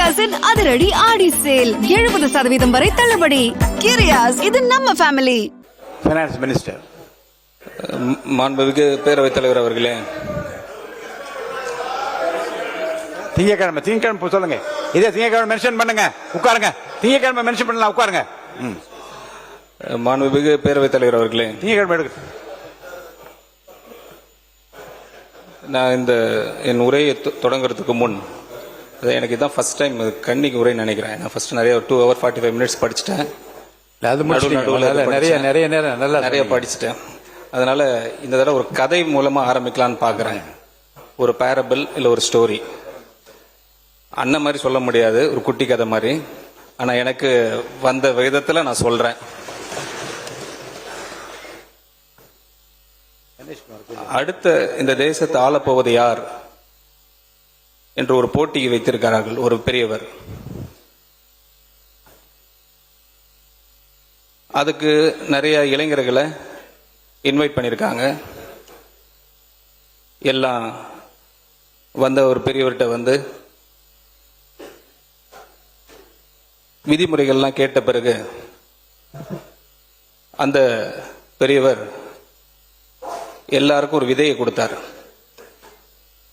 கிரியாஸின் அதிரடி ஆடி சேல் 70% வரை தள்ளுபடி. கிரியாஸ், இது நம்ம ஃபேமிலி. Finance minister. மாண்புமிகு பேரவைத் தலைவர் அவர்களே, திங்கக்கிழமை சொல்லுங்க. இதே திங்கக்கிழமை மென்ஷன் பண்ணுங்க. உட்காருங்க. திங்கக்கிழமை மென்ஷன் பண்ணலாம். உட்காருங்க. மாண்புமிகு பேரவைத் தலைவர் அவர்களே, திங்கக்கிழமை எடுக்க நான் என் உரையை தொடங்குறதுக்கு முன் எனக்கு இதான் ஃபர்ஸ்ட் டைம் கண்ணிக்கு உரை நினைக்கிறேன். நான் ஃபர்ஸ்ட் நிறைய 2 hours 45 minutes படிச்சுட்டேன். நிறைய படிச்சுட்டேன். அதனால இந்த தடவை ஒரு கதை மூலமா ஆரம்பிக்கலான்னு பாக்குறேன். ஒரு பேரபிள் இல்ல ஒரு ஸ்டோரி. அண்ணன் மாதிரி சொல்ல முடியாது, ஒரு குட்டி கதை மாதிரி. ஆனா எனக்கு வந்த விதத்துல நான் சொல்றேன். அடுத்த இந்த தேசத்தை ஆளப்போவது யார் என்று ஒரு போட்டியை வைத்திருக்கிறார்கள் ஒரு பெரியவர். அதுக்கு நிறைய இளைஞர்களை இன்வைட் பண்ணியிருக்காங்க. எல்லாம் வந்த ஒரு பெரியவர்கிட்ட வந்து விதிமுறைகள்லாம் கேட்ட பிறகு அந்த பெரியவர் எல்லாருக்கும் ஒரு விதையை கொடுத்தார்.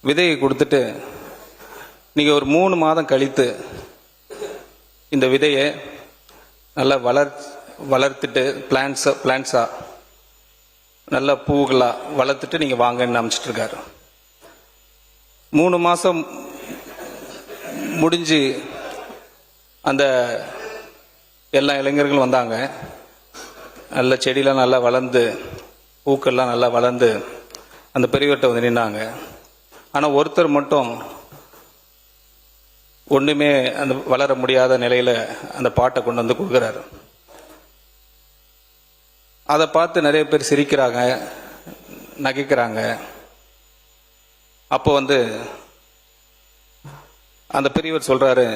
விதையை கொடுத்துட்டு நீங்க ஒரு 3 மாதம் கழித்து இந்த விதையை நல்லா வளர்த்துட்டு பிளான்ஸா நல்ல பூகளா வளர்த்துட்டு நீங்க வாங்கன்னு அமைச்சிட்டு இருக்காரு. 3 மாசம் முடிஞ்சு அந்த எல்லா இளைஞர்களும் வந்தாங்க. நல்ல செடியெல்லாம் நல்லா வளர்ந்து பூக்கள்லாம் நல்லா வளர்ந்து அந்த பெரியவர்கிட்ட வந்து நின்னாங்க. ஆனா ஒருத்தர் மட்டும் ஒண்ணுமே அந்த வளர முடியாத நிலையில அந்த பாட்டை கொண்டு வந்து கொடுக்கிறாரு. அதை பார்த்து நிறைய பேர் சிரிக்கிறாங்க, நகைக்கிறாங்க. அப்போ வந்து அந்த பெரியவர் சொல்றாரு,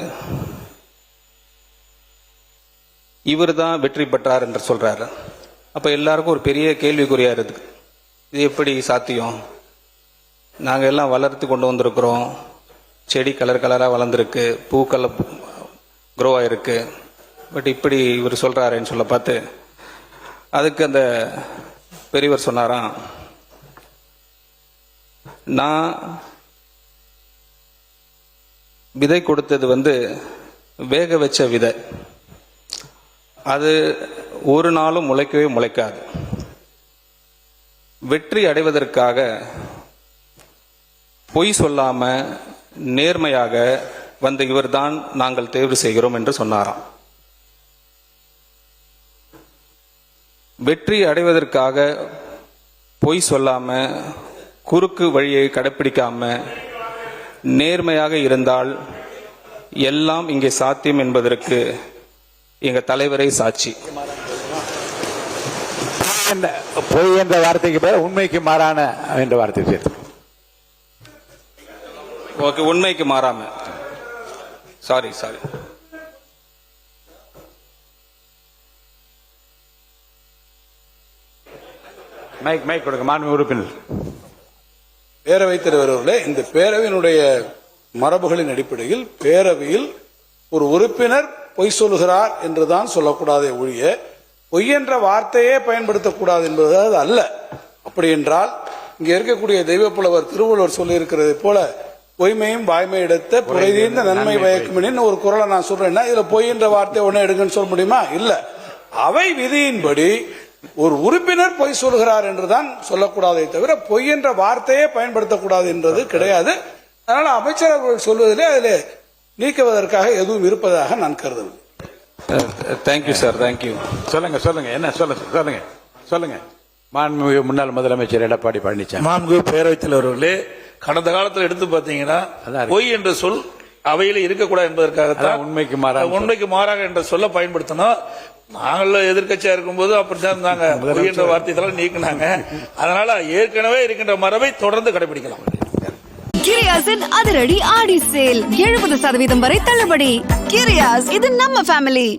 இவர் தான் வெற்றி பெற்றார் என்று சொல்றாரு. அப்ப எல்லாருக்கும் ஒரு பெரிய கேள்விக்குறியா இருக்கு. இது எப்படி சாத்தியம்? நாங்க எல்லாம் வளர்த்து கொண்டு வந்திருக்கிறோம். செடி கலர் கலரா வளர்ந்துருக்கு, பூக்கள் க்ரோ ஆயிருக்கு. பட் இப்படி இவர் சொல்றாருன்னு சொல்ல பார்த்து அதுக்கு அந்த பெரியவர் சொன்னாராம், நான் விதை கொடுத்தது வந்து வேக வச்ச விதை. அது ஒரு நாளும் முளைக்கவே முளைக்காது. வெற்றி அடைவதற்காக பொய் சொல்லாம நேர்மையாக வந்த இவர்தான் நாங்கள் தேர்வு செய்கிறோம் என்று சொன்னாராம். வெற்றி அடைவதற்காக பொய் சொல்லாம குறுக்கு வழியை கடைப்பிடிக்காம நேர்மையாக இருந்தால் எல்லாம் இங்கே சாத்தியம் என்பதற்கு எங்க தலைவரை சாட்சி. பொய் என்ற வார்த்தைக்கு பேர் உண்மைக்கு மாறான என்ற வார்த்தை சேர்த்து. ஓகே, உண்மைக்கு மாறாம. சாரி. மைக் கொடுங்க. மாண்பு உறுப்பினர். பேரவைத் தலைவர் அவர்களே, இந்த பேரவையினுடைய மரபுகளின் அடிப்படையில் பேரவையில் ஒரு உறுப்பினர் பொய் சொல்லுகிறார் என்றுதான் சொல்லக்கூடாதே ஒழிய பொய் என்ற வார்த்தையே பயன்படுத்தக்கூடாது என்பது அது அல்ல. அப்படி என்றால் இங்க இருக்கக்கூடிய தெய்வப்புலவர் திருவள்ளுவர் சொல்லியிருக்கிறது போல பொய்மையும் வாய்மை எடுத்த புரைதீர்ந்த நன்மை பயக்குமின் ஒரு குரலை நான் சொல்றேன்னா இதுல பொய் என்ற வார்த்தை ஒண்ணு எடுங்கன்னு சொல்ல முடியுமா? இல்ல. அவை விதியின்படி ஒரு உறுப்பினர் பொய் சொல்கிறார் என்றுதான் சொல்லக்கூடாதே தவிர பொய் என்ற வார்த்தையே பயன்படுத்தக்கூடாது என்றது கிடையாது. அதனால அமைச்சர் அவர்கள் சொல்வதிலே அதிலே நீக்குவதற்காக எதுவும் இருப்பதாக நான் கருதவில்லை. Thank you sir, thank you. சொல்லுங்க. என்ன சொல்லுங்க. மாண்புமிகு முன்னாள் முதலமைச்சர் எடப்பாடி பழனிசாமி. மாண்புமிகு பேரவைத் தலைவர்களே, கடந்த காலத்தில் எடுத்து பார்த்தீங்கன்னா பொய் என்ற சொல் அவையில இருக்கக்கூடாது என்பதற்காகத்தான் உண்மைக்கு மாறாக என்ற சொல்ல பயன்படுத்தினோம். நாங்கள் எதிர்கட்சியா இருக்கும்போது அப்படித்தான் இருந்தாங்க. பொய் என்ற வார்த்தை நீக்கினாங்க. அதனால ஏற்கனவே இருக்கின்ற மரபை தொடர்ந்து கடைபிடிக்கலாம். கிரியாஸின் அதிரடி ஆடி சேல் 70% வரை தள்ளுபடி. கிரியாஸ், இது நம்ம ஃபேமிலி.